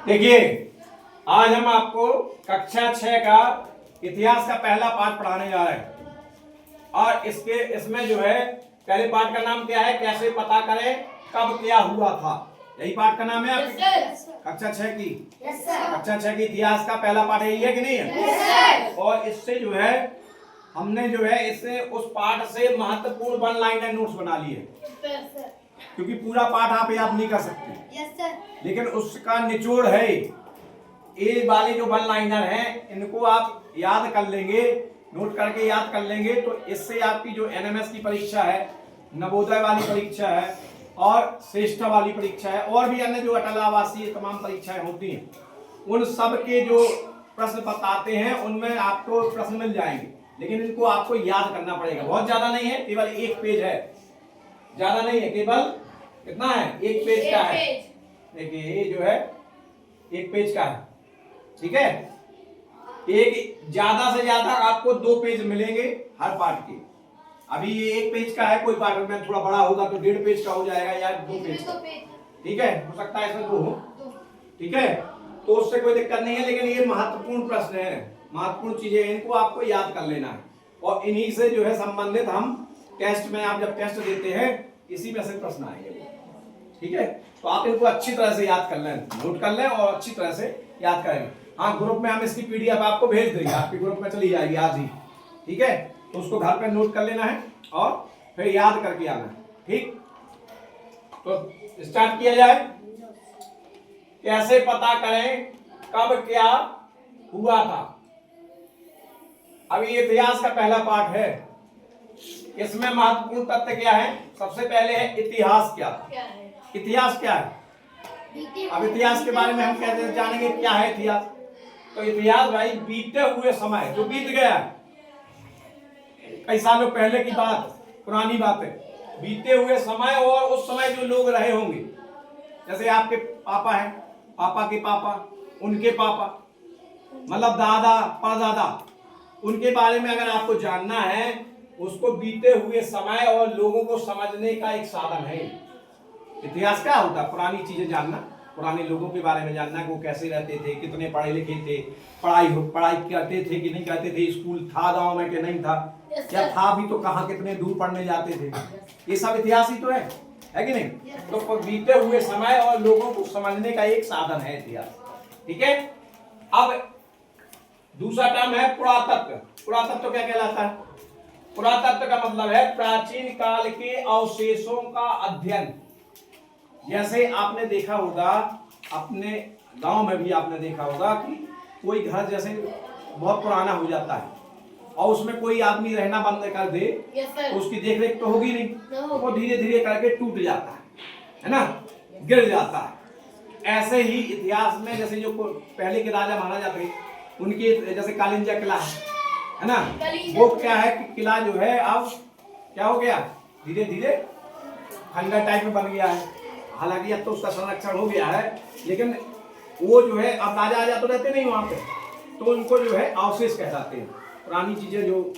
देखिए, आज हम आपको कक्षा 6 का इतिहास का पहला पाठ पढ़ाने जा रहे हैं। और इसमें जो है पहले पाठ का नाम क्या है, कैसे पता करें कब क्या हुआ था। यही पाठ का नाम है आपकी कक्षा 6 की। कक्षा 6 की इतिहास का पहला पाठ यही है कि नहीं है? और इससे जो है हमने जो है इससे उस पाठ से महत्वपूर्ण वन लाइनर नोट्स बना लिए, क्योंकि पूरा पाठ आप याद नहीं कर सकते। लेकिन उसका निचोड़ है ये वाले जो वन लाइनर हैं, इनको आप याद कर लेंगे, नोट करके याद कर लेंगे, तो इससे आपकी जो एनएमएस की परीक्षा है, नवोदय वाली परीक्षा है और श्रेष्ठ वाली परीक्षा है, और भी अन्य जो अटल आवासीय तमाम परीक्षाएं होती हैं, उन सब के जो प्रश्न बताते हैं उनमें आपको प्रश्न मिल जाएंगे। लेकिन इनको आपको याद करना पड़ेगा। बहुत ज्यादा नहीं है, केवल एक पेज है, ज्यादा नहीं है, केवल कितना है, एक पेज का है। देखिए ये जो है एक पेज का है, ठीक है। एक ज्यादा से ज्यादा आपको 2 पेज मिलेंगे हर पाठ के। अभी ये 1 पेज का है, कोई पाठ में थोड़ा बड़ा होगा तो 1.5 पेज का हो जाएगा या 2 पेज का, ठीक है। हो सकता है इसमें 2 हो, ठीक है, तो उससे कोई दिक्कत नहीं है। लेकिन ये महत्वपूर्ण प्रश्न है, महत्वपूर्ण चीजें, इनको आपको याद कर लेना है। और इन्हीं से जो है संबंधित हम टेस्ट में, आप जब टेस्ट देते हैं इसी में से प्रश्न आएंगे, ठीक है। तो आप इनको अच्छी तरह से याद कर लें, नोट कर लें और अच्छी तरह से याद करें। हाँ, ग्रुप में हम इसकी पीडीएफ आपको भेज देंगे, आपके ग्रुप में चली जाएगी आज ही, ठीक है। तो उसको घर पे नोट कर लेना है और फिर याद करके आना है, ठीक। तो स्टार्ट किया जाए। कैसे पता करें कब क्या हुआ था। अभी इतिहास का पहला पाठ है, इसमें महत्वपूर्ण तथ्य क्या है। सबसे पहले है इतिहास क्या था। इतिहास क्या है? अब इतिहास के बारे में हम कैसे जानेंगे क्या है इतिहास। तो इतिहास भाई बीते हुए समय जो बीत गया है, कई सालों पहले की बात, पुरानी बात है, बीते हुए समय और उस समय जो लोग रहे होंगे। जैसे आपके पापा हैं, पापा के पापा, उनके पापा, मतलब दादा परदादा, उनके बारे में अगर आपको जानना है, उसको बीते हुए समय और लोगों को समझने का एक साधन है। इतिहास क्या होता है? पुरानी चीजें जानना, पुराने लोगों के बारे में जानना, वो कैसे रहते थे, कितने पढ़े लिखे थे, पढ़ाई करते थे कि नहीं करते थे, स्कूल था गांव में कि नहीं था, या था भी तो कहाँ, कितने दूर पढ़ने जाते थे, ये सब इतिहास ही तो है कि नहीं। तो बीते हुए समय और लोगों को समझने का एक साधन है इतिहास, ठीक है। अब दूसरा टर्म है पुरातत्व। पुरातत्व क्या कहलाता है? पुरातत्व का मतलब है प्राचीन काल के अवशेषों का अध्ययन। जैसे आपने देखा होगा, अपने गांव में भी आपने देखा होगा कि कोई घर जैसे बहुत पुराना हो जाता है और उसमें कोई आदमी रहना बंद कर दे, तो उसकी देखरेख तो होगी नहीं, तो वो धीरे धीरे करके टूट जाता है ना, गिर जाता है। ऐसे ही इतिहास में जैसे जो पहले के राजा महाराजा थे, उनके जैसे कालिंजा किला है ना, वो क्या है कि किला जो है अब क्या हो गया, धीरे धीरे खंडर टाइप में बन गया है। हालांकि अब तो उसका संरक्षण हो गया है, लेकिन वो जो है अब राजा आजा तो रहते नहीं वहां पे, तो उनको जो है अवशेष कहलाते हैं। पुरानी चीजें जो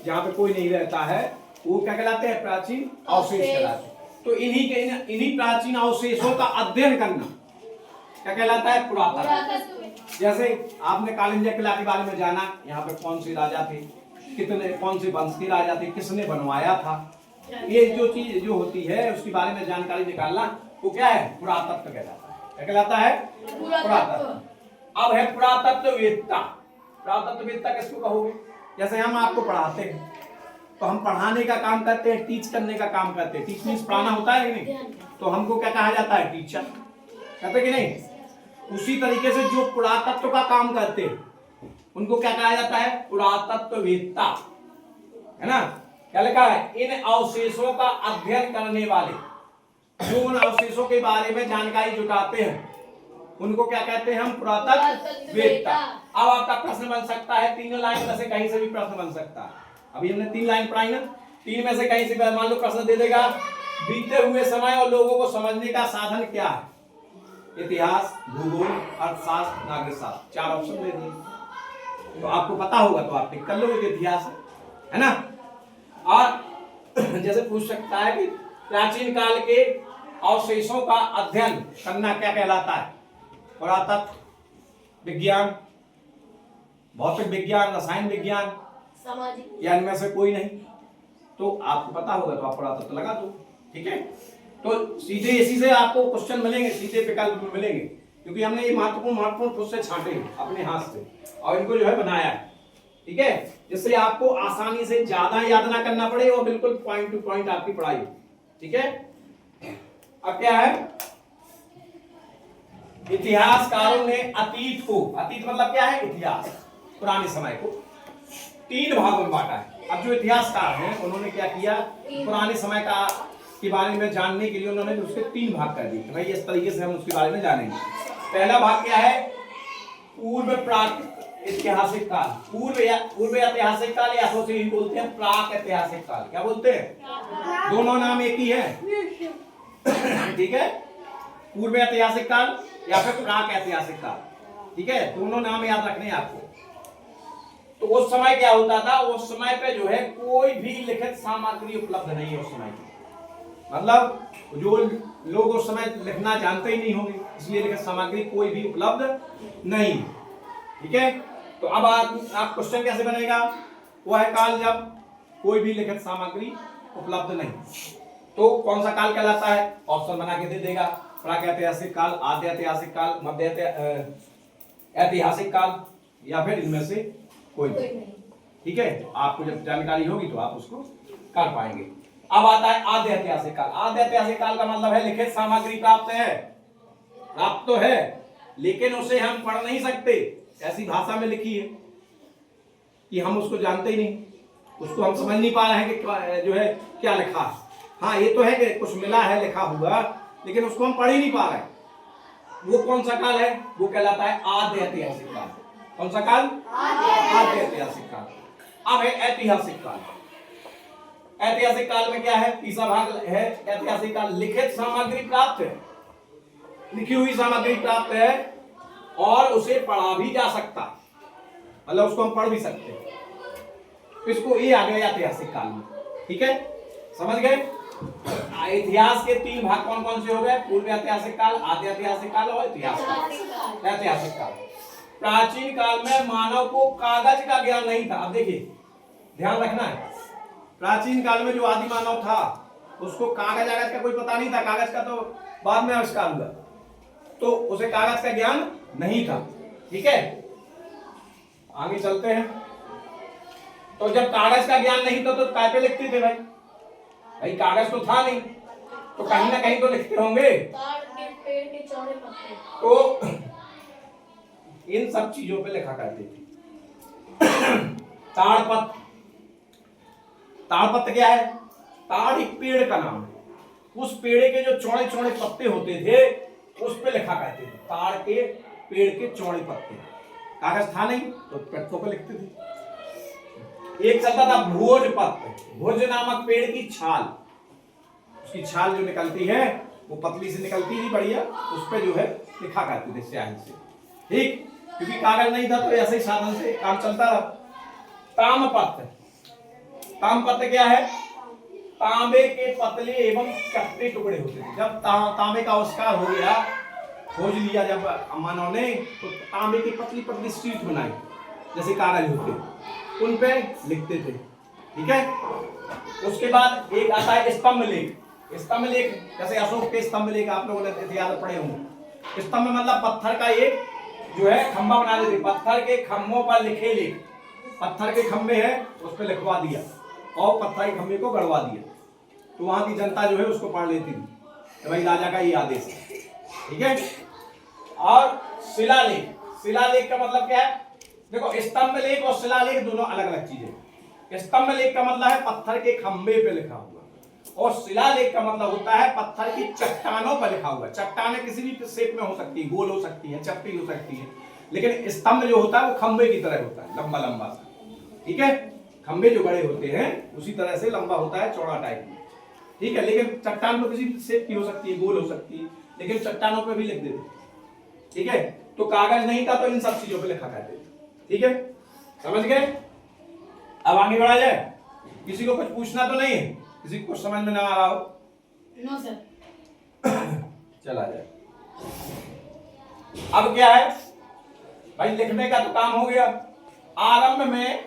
जहाँ पे कोई नहीं रहता है वो क्या कहलाते हैं? प्राचीन अवशेष कहलाते हैं। तो इन्हीं प्राचीन अवशेषों का अध्ययन करना क्या कहलाता है? पुरातत्व। जैसे आपने कालिंजा किला के बारे में जाना, यहाँ पे कौन से राजा थे, कितने, कौन से वंश के राजा थे, किसने बनवाया था, ये जो चीज जो होती है उसके बारे में जानकारी निकालना, वो क्या है? पुरातत्व कहलाता है। क्या कहलाता है? पुरातत्व। अब है पुरातत्ववेत्ता। पुरातत्ववेत्ता किसको कहोगे? जैसे हम आपको पढ़ाते हैं, तो हम पढ़ाने का काम करते हैं, टीच करने का काम करते हैं। टीच मीन्स पढ़ाना होता है कि नहीं, तो हमको क्या कहा जाता है? टीचर, कहते कि नहीं। उसी तरीके से जो पुरातत्व का काम करते हैं उनको क्या कहा जाता है? पुरातत्ववेत्ता, है ना। क्या लिखा है? इन अवशेषों का अध्ययन करने वाले, जो उन अवशेषों के बारे में जानकारी जुटाते हैं, उनको क्या कहते हैं हम? पुरातत्ववेत्ता। अब आपका प्रश्न बन सकता है, तीनों लाइन में से कहीं से भी प्रश्न बन सकता है। अभी हमने 3 लाइन पढ़ाई ना, 3 में से कहीं से मान लो प्रश्न दे देगा, बीते हुए समय और लोगों को समझने का साधन क्या है? इतिहास, भूगोल, अर्थशास्त्र, नागरिक शास्त्र, 4 ऑप्शन दे दिए। तो आपको पता होगा तो आप टिक कर लोगे इतिहास है ना। और जैसे पूछ सकता है कि प्राचीन काल के अवशेषों का अध्ययन करना क्या कहलाता है? पुरातत्व विज्ञान, भौतिक विज्ञान, रसायन विज्ञान, सामाजिक, या इनमें से कोई नहीं? तो आपको पता होगा तो आप पुरातत्व लगा दो। ठीक है, तो सीधे इसी से आपको क्वेश्चन मिलेंगे, सीधे विकल्प मिलेंगे, क्योंकि हमने ये महत्वपूर्ण खुद से छांटे अपने हाथ से और इनको जो है बनाया है। ठीक है, जिससे आपको आसानी से ज्यादा याद ना करना पड़े और बिल्कुल पॉइंट टू पॉइंट आपकी पढ़ाई हो। ठीक है, अब क्या है, इतिहासकारों ने अतीत को, अतीत मतलब क्या है, इतिहास, पुराने समय को 3 भागों में बांटा है। अब जो इतिहासकार हैं उन्होंने क्या किया, पुराने समय का के बारे में जानने के लिए उन्होंने उसके 3 भाग कर दिए। भाई इस तरीके से हम उसके बारे में जानेंगे। पहला भाग क्या है, पूर्व प्राक ऐतिहासिक काल, पूर्व ऐतिहासिक काल, या तो से बोलते हैं प्राक ऐतिहासिक काल। क्या बोलते हैं, दोनों नाम एक ही है। ठीक है, पूर्व ऐतिहासिक काल या फिर प्राक ऐतिहासिक काल। ठीक है, दोनों नाम याद रखने हैं आपको। तो उस समय क्या होता था, उस समय पे जो है कोई भी लिखित सामग्री उपलब्ध नहीं है उस समय की, मतलब जो लोग उस समय लिखना जानते ही नहीं होंगे, इसलिए लिखित सामग्री कोई भी उपलब्ध नहीं। ठीक है, तो अब आप क्वेश्चन कैसे बनेगा, वो है काल जब कोई भी लिखित सामग्री उपलब्ध नहीं। तो कौन सा काल कहलाता है, ऑप्शन बना के दे देगा, प्रागैतिहासिक काल, आद्य ऐतिहासिक काल, मध्य ऐतिहासिक काल, या फिर इनमें से कोई नहीं। ठीक है, आपको जब जानकारी होगी तो आप उसको कर पाएंगे। अब आता है आद्य ऐतिहासिक काल। आद्य ऐतिहासिक काल का मतलब है लिखित सामग्री प्राप्त है, प्राप्त तो है लेकिन उसे हम पढ़ नहीं सकते, ऐसी भाषा में लिखी है कि हम उसको जानते ही नहीं, उसको हम समझ नहीं पा रहे हैं कि जो है क्या लिखा है। हाँ ये तो है कि कुछ मिला है लिखा हुआ, लेकिन उसको हम पढ़ ही नहीं पा रहे। वो कौन सा काल है, वो कहलाता है आद्य ऐतिहासिक काल। कौन सा काल, आद्य ऐतिहासिक काल। अब है ऐतिहासिक काल। ऐतिहासिक काल में क्या है, तीसरा भाग है ऐतिहासिक काल, लिखित सामग्री प्राप्त है, लिखी हुई सामग्री प्राप्त है और उसे पढ़ा भी जा सकता, मतलब उसको हम पढ़ भी सकते हैं। इसको ये आ गया ऐतिहासिक काल में। ठीक है, समझ गए। इतिहास के 3 भाग कौन कौन से हो गए, पूर्व ऐतिहासिक काल, आद्य ऐतिहासिक काल और ऐतिहासिक काल। प्राचीन काल में मानव को कागज का ज्ञान नहीं था। अब देखिए ध्यान रखना है, प्राचीन काल में जो आदि मानव था उसको कागज का कोई पता नहीं था, कागज का तो बाद में आविष्कार हुआ, तो उसे कागज का ज्ञान नहीं था। ठीक है, आगे चलते हैं। तो जब कागज का ज्ञान नहीं था तो काय पे लिखते थे भाई, भाई कागज तो था नहीं, तो कहीं ना कहीं तो लिखते होंगे। तो इन सब चीजों पे लिखा करते थे। ताड़पत्र, ताड़पत्र क्या है, ताड़ एक पेड़ का नाम है, उस पेड़ के जो चौड़े चौड़े पत्ते होते थे उस पे लिखा करते थे, ताड़ के पेड़ के चौड़े पत्ते। कागज था नहीं तो पत्तों पे लिखते थे। एक चलता था भोजपत्र, भोज नामक पेड़ की छाल, उसकी छाल जो निकलती है वो पतली से निकलती थी बढ़िया, उस पे जो है लिखा करते थे स्याही से। ठीक, क्योंकि कागज नहीं था तो ऐसे ही साधन से काम चलता रहा। ताम्रपत्र, ताम्रपत्र क्या है, तांबे के पतले एवं चपटे टुकड़े होते थे। जब तांबे का आविष्कार हो गया, खोज लिया जब मानव ने, तो तांबे की पतली पतली शीट बनाई जैसे कागज होते, उन पे लिखते थे। ठीक है, उसके बाद एक आता है स्तंभ लेख। स्तंभ लेख जैसे अशोक के स्तंभ लेख आप लोगों ने इतिहास पढ़े होंगे। स्तंभ मतलब पत्थर का एक जो है खंबा बना देते, पत्थर के खंभों पर लिखे लेख, पत्थर के खंबे हैं उस पर लिखवा दिया और पत्थर के खंबे को गड़वा दिया, तो वहां की जनता जो है उसको पढ़ लेती थी तो भाई राजा का ये आदेश है। ठीक है, और शिलालेख, शिलालेख का मतलब क्या है, देखो स्तंभ लेख और शिलालेख दोनों अलग अलग चीजें। स्तंभ लेख का मतलब है पत्थर के खंबे पे लिखा हुआ, और शिलालेख का मतलब होता है पत्थर की चट्टानों पर लिखा हुआ। चट्टानें किसी भी शेप में हो सकती है, गोल हो सकती है, चपटी हो सकती है, लेकिन स्तंभ जो होता है वो खंबे की तरह होता है, लंबा लंबा सा। ठीक है, खंबे जो बड़े होते हैं उसी तरह से लंबा होता है, चौड़ा टाइप में। ठीक है, लेकिन चट्टान तो किसी भी शेप की हो सकती है, गोल हो सकती है, लेकिन चट्टानों पे भी लिख देते। ठीक है, तो कागज नहीं था तो इन सब चीजों पे लिखा करते थे। ठीक है, समझ गए। अब आगे बढ़ा जाए, किसी को कुछ पूछना तो नहीं है, किसी को कुछ समझ में ना आ रहा हो? No sir. चला जाए। अब क्या है भाई, लिखने का तो काम हो गया। आरंभ में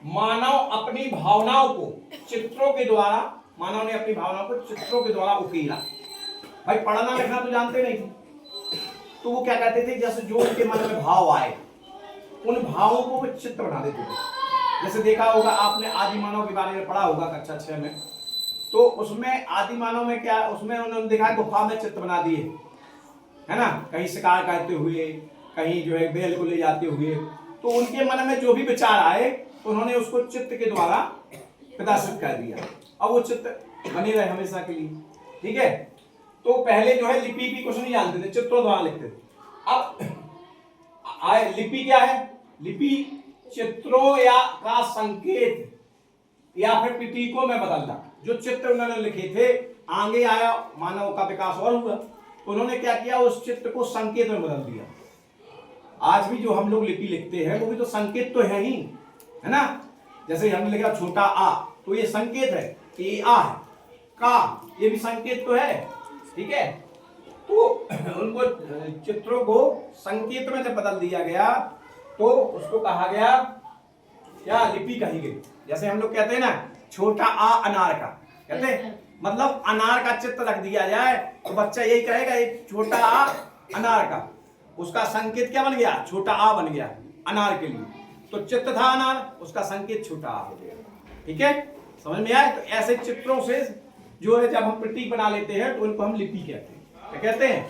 मानव अपनी भावनाओं को चित्रों के द्वारा, मानव ने अपनी भावनाओं को चित्रों के द्वारा उकेरा। भाई पढ़ना लिखना तो जानते नहीं थे, तो वो क्या कहते थे, जैसे जो उनके मन में भाव आए उन भावों को वो चित्र बना देते थे। जैसे देखा होगा आपने आदि मानव के बारे में पढ़ा होगा कक्षा 6 में, तो उसमें आदि मानव में क्या, उसमें उन्होंने देखा गुफा में चित्र बना दिए, है ना, कहीं शिकार करते हुए, कहीं जो है बैल को ले जाते हुए। तो उनके मन में जो भी विचार आए उन्होंने उसको चित्र के द्वारा प्रदर्शित कर दिया, और वो चित्र बने रहे हमेशा के लिए। ठीक है, तो पहले जो है लिपि भी कुछ नहीं जानते थे, चित्रों द्वारा लिखते थे। अब लिपि क्या है, लिपि चित्रों या का संकेत या फिर प्रतीकों में बदलना। जो चित्र उन्होंने लिखे थे, आगे आया मानव का विकास और हुआ, उन्होंने क्या किया, उस चित्र को संकेत में बदल दिया। आज भी जो हम लोग लिपि लिखते हैं वो भी तो संकेत तो है ही, है ना। जैसे हमने लिखा छोटा आ, तो ये संकेत है कि ये आ है, का ये भी संकेत तो है। ठीक है, तो उनको चित्रों को संकेत में जब बदल दिया गया तो उसको कहा गया क्या, लिपि कही गई। जैसे हम लोग कहते हैं ना छोटा आ अनार का, कहते हैं मतलब अनार का चित्र रख दिया जाए तो बच्चा यही कहेगा एक छोटा आ अनार का, उसका संकेत क्या बन गया, छोटा आ बन गया अनार के लिए। तो चित्र था अनार, उसका संकेत छोटा आ हो गया। ठीक है, समझ में आया। तो ऐसे चित्रों से जो है जब हम प्रतीक बना लेते हैं तो उनको हम लिपि कहते हैं। क्या कहते हैं,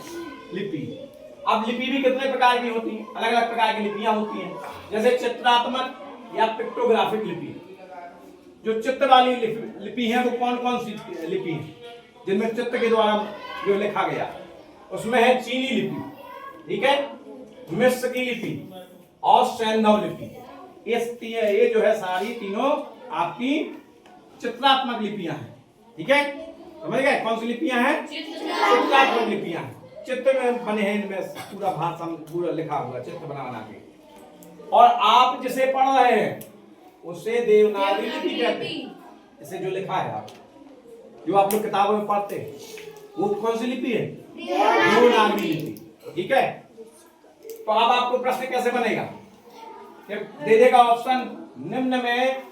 लिपि। अब लिपि भी कितने प्रकार की होती है, अलग अलग प्रकार की लिपियां होती हैं। जैसे चित्रात्मक या पिक्टोग्राफिक लिपि। जो चित्र वाली लिपि है वो कौन कौन सी लिपि है, जिनमें चित्र के द्वारा जो लिखा गया, उसमें है चीनी लिपि, ठीक है, मिस्र की लिपि और सैंधव लिपि। ये जो है सारी तीनों आपकी चित्रात्मक लिपियां हैं। ठीक है, समझ गए, कौन सी लिपियां हैं, चित्रात्मक लिपियां हैं। चित्र में बने हैं, इनमें पूरा भाषा पूरा लिखा हुआ चित्र बना के। और आप जिसे पढ़ रहे हैं उसे देवनागरी लिपि कहते हैं। इसे जो लिखा है आप, जो आप लोग किताबों में पढ़ते हैं, वो कौन सी लिपि है, देवनागरी लिपि। ठीक है, तो अब आपको प्रश्न कैसे बनेगा, दे देगा ऑप्शन, निम्न में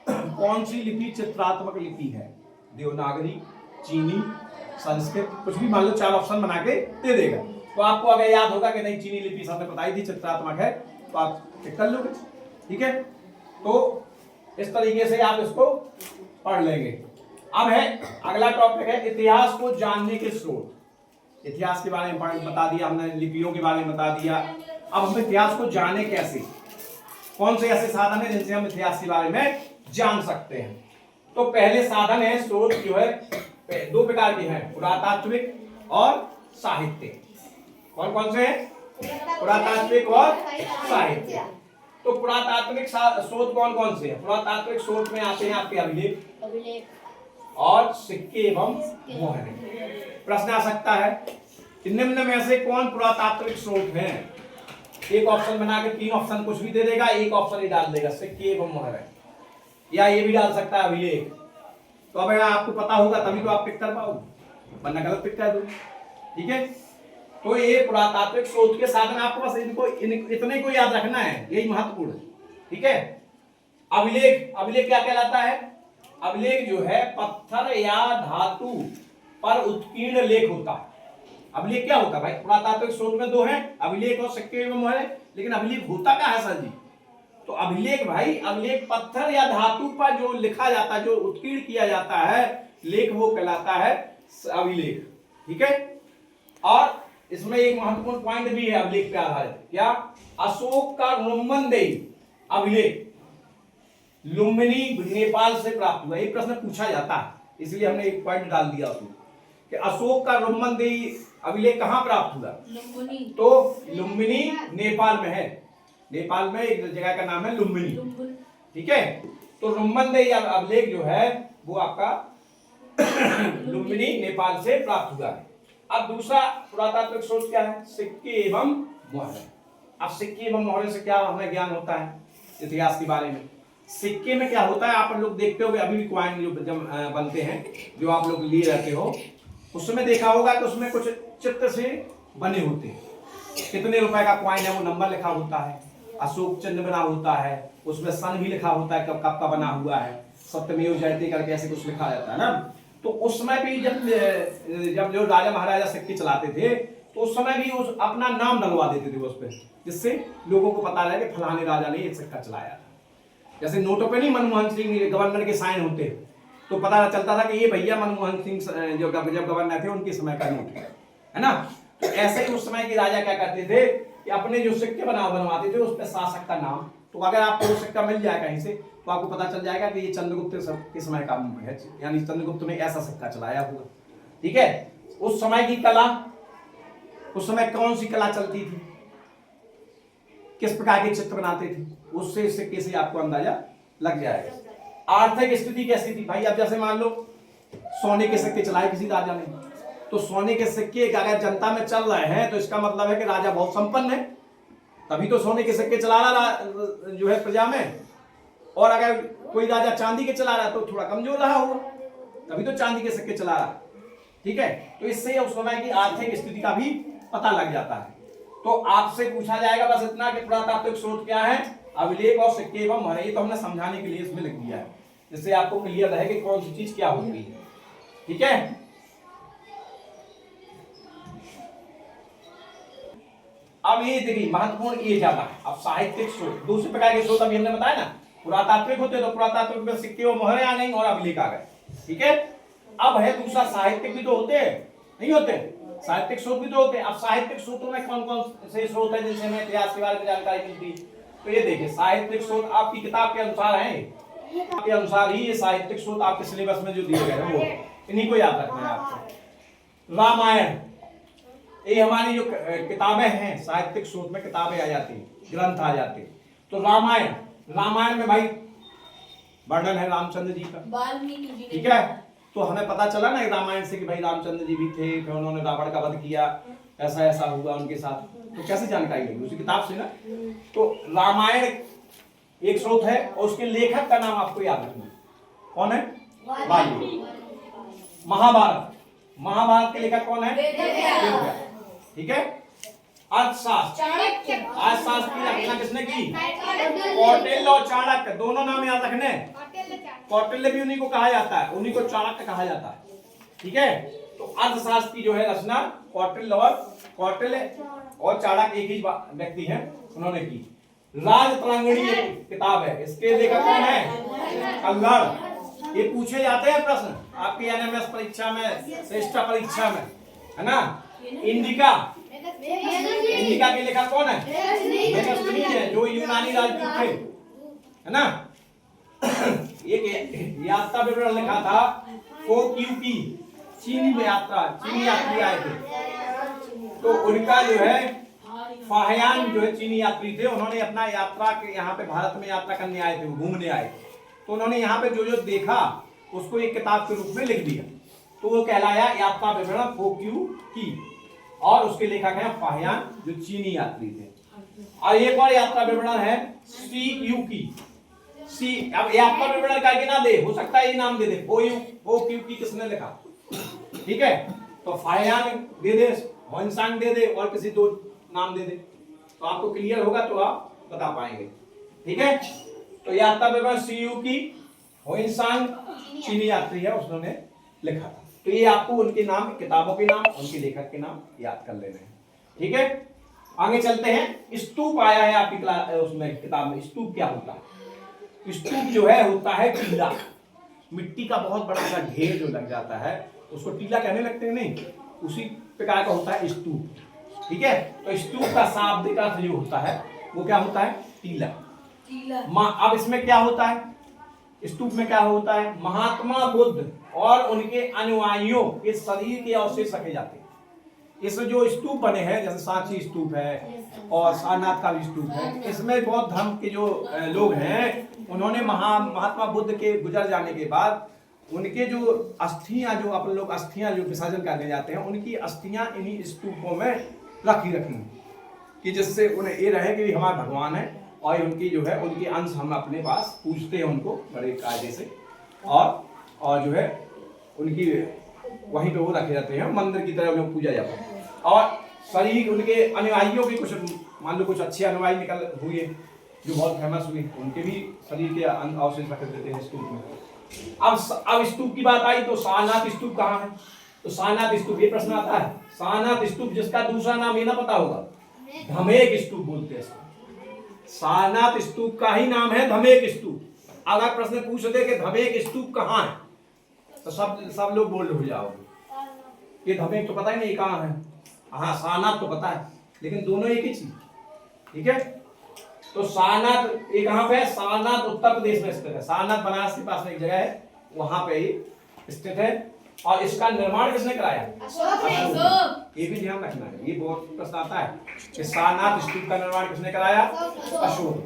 कौन सी लिपि चित्रात्मक लिपि है, देवनागरी, चीनी, संस्कृत, कुछ भी मान लो, 4 ऑप्शन बना के दे देगा। तो आपको अगर याद होगा कि नहीं चीनी लिपि सबने बताई थी चित्रात्मक है, तो आप टिक कर लोगे। ठीक है, तो इस तरीके से आप इसको पढ़ लेंगे। अब है अगला टॉपिक है इतिहास को जानने के स्रोत। इतिहास के बारे में बता दिया हमने, लिपियों के बारे में बता दिया। अब हम इतिहास को जाने कैसे, कौन से ऐसे साधन है जिनसे हम इतिहास के बारे में जान सकते हैं। तो पहले साधन है, स्रोत जो है 2 प्रकार के हैं, पुरातात्विक और साहित्यिक। कौन कौन से हैं, पुरातात्विक और साहित्यिक। तो पुरातात्विक स्रोत कौन कौन से हैं, पुरातात्विक स्रोत में आते हैं आपके अभिलेख और सिक्के एवं मोहरें। प्रश्न आ सकता है कि निम्न में से कौन पुरातात्विक स्रोत हैं। एक ऑप्शन बना के 3 ऑप्शन कुछ भी दे देगा, एक ऑप्शन ही डाल देगा सिक्के एवं मोहरें, या ये भी डाल सकता है अभिलेख। तो अब आपको पता होगा तभी तो आप पिक कर पाओगे, वरना गलत पिक कर दो। ठीक है, तो ये पुरातात्विक स्रोत के साधन आपको बस इनको इतने को याद रखना है, यही महत्वपूर्ण है। ठीक है, अभिलेख, अभिलेख क्या कहलाता है, अभिलेख जो है पत्थर या धातु पर उत्कीर्ण लेख होता है। अभिलेख क्या होता है भाई, पुरातात्विक स्रोत में 2 हैं, अभिलेख और सिक्के एवं मोहरें। लेकिन अभिलेख होता क्या है सर जी, तो अभिलेख भाई, अभिलेख पत्थर या धातु पर जो लिखा जाता है, जो उत्कीर्ण किया जाता है लेख, वो कहलाता है अभिलेख। ठीक है, और इसमें एक महत्वपूर्ण पॉइंट भी है अभिलेख पे आधारित, क्या, अशोक का रुम्मनदेही अभिलेख लुम्बिनी नेपाल से प्राप्त हुआ। एक प्रश्न पूछा जाता है, इसलिए हमने एक पॉइंट डाल दिया उसमें कि अशोक का रुम्मनदेही अभिलेख कहां प्राप्त हुआ, तो लुम्बिनी नेपाल में है। नेपाल में एक जगह का नाम है लुम्बिनी। ठीक है, तो रुम्मनदेही अभिलेख जो है वो आपका लुम्बिनी नेपाल से प्राप्त हुआ है। अब दूसरा पुरातात्विक स्रोत क्या है, सिक्के एवं मोहरें। अब सिक्के एवं मोहरें से क्या हमें ज्ञान होता है इतिहास के बारे में। सिक्के में क्या होता है, आप लोग देखते हो अभी भी कॉइन जो बनते हैं, जो आप लोग लिए रहते हो, उसमें देखा होगा कि उसमें कुछ चित्र से बने होते हैं। कितने रुपए का कॉइन है वो नंबर लिखा होता है, अशोक चिन्ह बना होता है, उसमें सन भी लिखा होता है कब कब का बना हुआ है, सत्यमेव जयते करके ऐसे कुछ लिखा जाता है ना। तो उस समय भी जब जो राजा महाराजा सिक्के चलाते थे तो उस समय भी उस अपना नाम डलवा देते थे उस पर, जिससे लोगों को पता लगे कि फलाने राजा ने एक सिक्का चलाया। जैसे नोटों पे नहीं मनमोहन सिंह गवर्नर के साइन होते तो पता चलता था कि ये भैया मनमोहन सिंह जो जब गवर्नर थे उनके समय का नोट है ना। तो ऐसे ही उस समय के राजा क्या करते थे कि अपने जो सिक्के बनवाते थे उस पर शासक का नाम, तो अगर आपको वो सिक्का मिल जाए कहीं से तो आपको पता चल जाएगा कि ये चंद्रगुप्त के समय का है, यानी चंद्रगुप्त ने ऐसा सिक्का चलाया हुआ। ठीक है, उस समय की कला, उस समय कौन सी कला चलती थी, किस प्रकार के चित्र बनाते थे, उससे इस सिक्के से आपको अंदाजा लग जाएगा। आर्थिक स्थिति कैसी थी भाई, अब जैसे मान लो सोने के सिक्के चलाए किसी राजा ने, तो सोने के सिक्के अगर जनता में चल रहे हैं तो इसका मतलब है कि राजा बहुत संपन्न है, तभी तो सोने के सिक्के चला रहा जो है प्रजा में। और अगर कोई राजा चांदी के चला रहा है तो थोड़ा कमजोर रहा होगा, तभी तो चांदी के सिक्के चला रहा। ठीक है, तो इससे उस समय की आर्थिक स्थिति का भी पता लग जाता है। तो आपसे पूछा जाएगा बस इतना कि पुरातात्विक स्रोत क्या है, अभिलेख और सिक्के एवं मोहर, ये तो हमने समझाने के लिए इसमें लिख दिया है, जिससे आपको क्लियर रहे कि कौन सी चीज क्या होती है। ठीक है, अब ये देखिए महत्वपूर्ण ये ज्यादा है। अब साहित्यिक स्रोत, दूसरे प्रकार के स्रोत अभी हमने बताया ना, पुरातात्विक होते तो पुरातात्विक में सिक्के और मोहरें आ गई और अभिलेख आ गए। ठीक है, अब है दूसरा साहित्यिक भी तो होते हैं, नहीं होते, साहित्यिक स्रोत भी तो होते हैं। अब साहित्यिक स्रोतों में कौन कौन से स्रोत है जिनसे हमें इतिहास के बारे में जानकारी मिलती, तो ये देखिए साहित्यिक स्रोत आपकी किताब के अनुसार है, के अनुसार ही ये साहित्यिक स्रोत आपके सिलेबस में जो दिए गए हैं वो इन्हीं को याद रखना है आपको। रामायण, ये हमारी जो किताबें हैं साहित्यिक स्रोत में किताबें आ जाती हैं, ग्रंथ आ जाते हैं। तो रामायण, रामायण में भाई वर्णन है रामचंद्र जी का। ठीक है, तो हमें पता चला ना रामायण से कि भाई रामचंद्र जी भी थे, फिर उन्होंने रावण का वध किया, ऐसा ऐसा हुआ उनके साथ, तो कैसे जानकारी लगी, उसी किताब से ना। तो रामायण एक स्रोत है और उसके लेखक का नाम आपको याद रखना है, कौन है, वाल्मीकि। महाभारत, महाभारत के लेखक कौन है, ठीक है। अर्थशास्त्र, अर्थशास्त्र की रचना किसने की, कौटिल्य और चाणक्य, दोनों नाम याद रखने। कौटिल्य भी उन्हीं को कहा जाता है, उन्हीं को चाणक्य कहा जाता है। ठीक है, तो अर्थशास्त्र की जो है रचना कौटिल्य और चाणक्य एक ही व्यक्ति हैं, उन्होंने की। राजतरंगिणी किताब है, इसके लेखक कौन है, कल्हड़। ये पूछे जाते हैं प्रश्न आपकी एनएमएस परीक्षा में, श्रेष्ठ परीक्षा में, है ना। इंडिका, इंडिका के लेखक कौन है, मेगास्थनीज है, जो यूनानी राजदूत थे, है ना। एक यात्रा विवरण लिखा था फोक्यूकी, चीनी में यात्रा, चीनी यात्री आए थे, तो उनका जो है फाहियान जो है चीनी यात्री थे, उन्होंने अपना यात्रा के यहाँ पे भारत में यात्रा करने आए थे, घूमने आए, तो उन्होंने यहाँ पे जो जो देखा उसको एक किताब के रूप में लिख दिया, तो वो कहलाया यात्रा विवरण फोक्यूकी, और उसके लेखक हैं फाहियान जो चीनी यात्री थे। और एक और यात्रा विवरण है सीयूकी, सी, अब यात्रा विवरण का ना दे, हो सकता है ये नाम दे दे, फोक्यूकी किसने लिखा, ठीक है, तो फाहियान दे दे, होइंसांग दे दे, और किसी दो नाम दे दे, तो आपको क्लियर होगा तो आप बता पाएंगे। ठीक है, तो यात्रा विवरण सीयूकी, होइंसांग चीनी यात्री है, उसने लिखा था। तो ये आपको उनके नाम, किताबों के नाम, उनके लेखक के नाम याद कर लेने हैं। ठीक है, आगे चलते हैं। स्तूप आया है आपकी क्लास उसमें किताब में, स्तूप क्या होता है, स्तूप जो है होता है टीला, मिट्टी का बहुत बड़ा सा ढेर जो लग जाता है उसको टीला कहने लगते हैं, नहीं, उसी प्रकार का होता है स्तूप। ठीक है, तो स्तूप का शाब्दिक अर्थ जो होता है वो क्या होता है, टीला। अब इसमें क्या होता है, स्तूप में क्या होता है, महात्मा बुद्ध और उनके अनुयायियों के शरीर के अवशेष रखे जाते हैं। इसमें जो स्तूप बने हैं, जैसे सांची स्तूप है और सारनाथ का भी स्तूप है, इसमें बौद्ध धर्म के जो लोग हैं उन्होंने महात्मा बुद्ध के गुजर जाने के बाद उनके जो अस्थियां, जो अपन लोग अस्थियां जो विसर्जन करने जाते हैं, उनकी अस्थियां इन्हीं स्तूपों में रखी कि जिससे उन्हें ये रहे कि हमारे भगवान है और उनकी जो है उनके अंश हम अपने पास पूजते हैं उनको बड़े कायदे से, और जो है उनकी वहीं पे वो रखे जाते हैं, मंदिर की तरह उन्हें पूजा जाता है। और शरीर उनके अनुयायियों के कुछ मान लो कुछ अच्छे अनुयायी निकल हुए जो बहुत फेमस हुए, उनके भी शरीर के अवशेष रख देते हैं स्तूप में। अब स्तूप की बात आई तो सारनाथ स्तूप कहाँ है? तो सारनाथ स्तूप, ये प्रश्न आता है। सारनाथ स्तूप जिसका दूसरा नाम ये ना पता होगा, धमेक स्तूप बोलते हैं। सारनाथ स्तूप का ही नाम है धमेक स्तूप। अगर प्रश्न पूछ दे कि धमेक स्तूप कहाँ है तो सब लोग बोल्ड हो जाओगे। ये धमेक तो पता ही नहीं कहाँ है। हाँ, सारनाथ तो पता है, लेकिन दोनों एक ही चीज। ठीक है, तो सारनाथ ये कहाँ पे है? सारनाथ उत्तर प्रदेश में स्थित है। सारनाथ बनारस के पास में एक जगह है, वहां पे ही स्थित है। और इसका निर्माण किसने कराया? अशोक। ये भी ध्यान रखना है, ये बहुत प्रश्न आता है कि सारनाथ स्तूप का निर्माण किसने कराया? अशोक।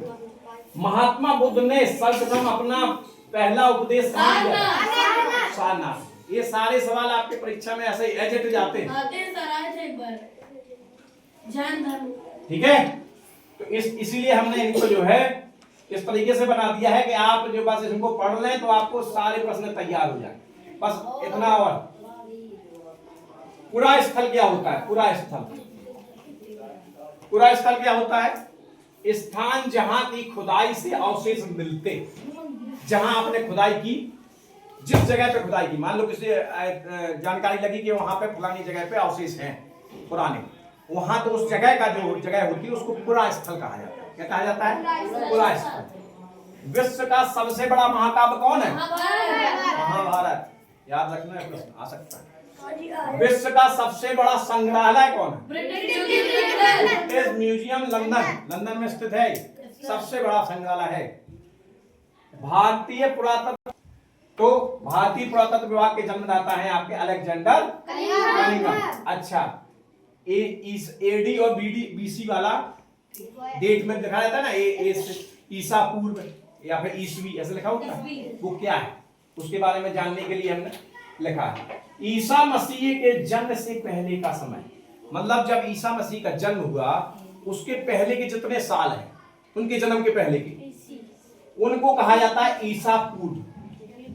महात्मा बुद्ध ने सर्वप्रथम अपना पहला उपदेश कहाँ दिया? सारनाथ। ये सारे सवाल आपके परीक्षा में ऐसे एजेट जाते हैं। ठीक है, तो इसीलिए हमने इनको जो है इस तरीके से बना दिया है कि आप जो बस इनको पढ़ लें तो आपको सारे प्रश्न तैयार हो जाए। बस इतना। और पुरा स्थल क्या होता है? पुरा स्थल, पुरा स्थल क्या होता है? स्थान जहां की खुदाई से अवशेष मिलते। जहां आपने खुदाई की, जिस जगह पे खुदाई की, मान लो किसी जानकारी लगी कि वहां पे फलानी जगह पे अवशेष हैं पुराने, वहां तो उस जगह का जो जगह होती है उसको पुरा स्थल कहा जाता है। क्या कहा जाता है? पुरा स्थल। विश्व का सबसे बड़ा महाकाव्य कौन है? महाभारत। याद रखना है, प्रश्न आ सकता है। विश्व का सबसे बड़ा संग्रहालय कौन है? British museum, London. लंदन में स्थित है, सबसे बड़ा संग्रहालय है। भारतीय पुरातत्व, तो भारतीय पुरातत्व विभाग के जन्मदाता हैं आपके अलेक्जेंडर कनिंघम। अच्छा, एडी और बीसी वाला डेट में दिखाया था ना, ईसा पूर्व या फिर ईसवी ऐसे लिखा होता है, वो क्या है उसके बारे में जानने के लिए हमने लिखा है। ईसा मसीह के जन्म से पहले का समय, मतलब जब ईसा मसीह का जन्म हुआ उसके पहले के जितने साल हैं, उनके जन्म के पहले के, उनको कहा जाता है ईसा पूर्व।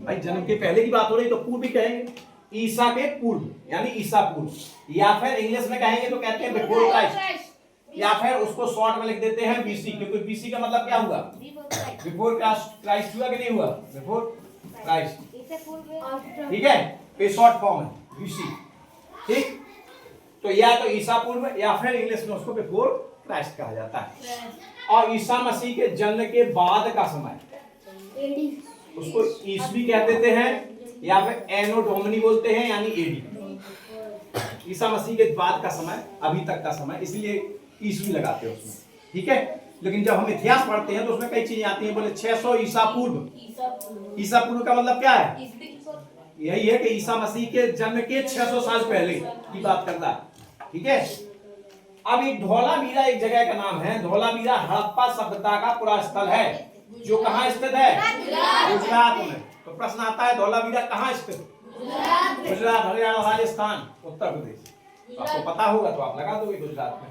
भाई जन्म के पहले की बात हो रही तो पूर्व भी कहेंगे, ईसा के पूर्व यानी ईसा पूर्व, या फिर इंग्लिश में कहेंगे तो कहते हैं बिफोर क्राइस्ट, या फिर उसको शॉर्ट में लिख देते हैं बीसी, क्योंकि बीसी का मतलब क्या हुआ? बिफोर क्राइस्ट हुआ कि नहीं हुआ? Before Christ. ठीक है, तो शॉर्ट फॉर्म है बीसी। ठीक, तो या तो ईसा पूर्व या फिर इंग्लिश में उसको बिफोर क्राइस्ट कहा जाता है। और ईसा मसीह के जन्म के बाद का समय उसको ईसवी कह देते हैं या फिर एनो डोमिनी बोलते हैं यानी एडी। ईसा मसीह के बाद का समय, अभी तक का समय, इसलिए ईसवी लगाते हैं उसमें। ठीक है, लेकिन जब हम इतिहास पढ़ते हैं तो उसमें कई चीजें आती हैं। बोले 600 ईसा पूर्व। ईसा पूर्व का मतलब क्या है? यही है कि ईसा मसीह के जन्म के 600 साल पहले की बात करता है। ठीक है, अब एक धौलावीरा एक जगह का नाम है। धौलावीरा हड़प्पा सभ्यता का पुरा स्थल है, जो कहाँ स्थित है? गुजरात में। तो प्रश्न आता है धौलावीरा कहाँ स्थित? गुजरात, हरियाणा, राजस्थान, उत्तर प्रदेश। तो आपको पता होगा तो आप लगा दोगे गुजरात में।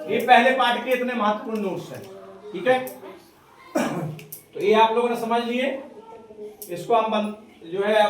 ये पहले पार्ट के इतने महत्वपूर्ण नोट्स हैं। ठीक है, तो ये आप लोगों ने समझ लिए। इसको हम जो है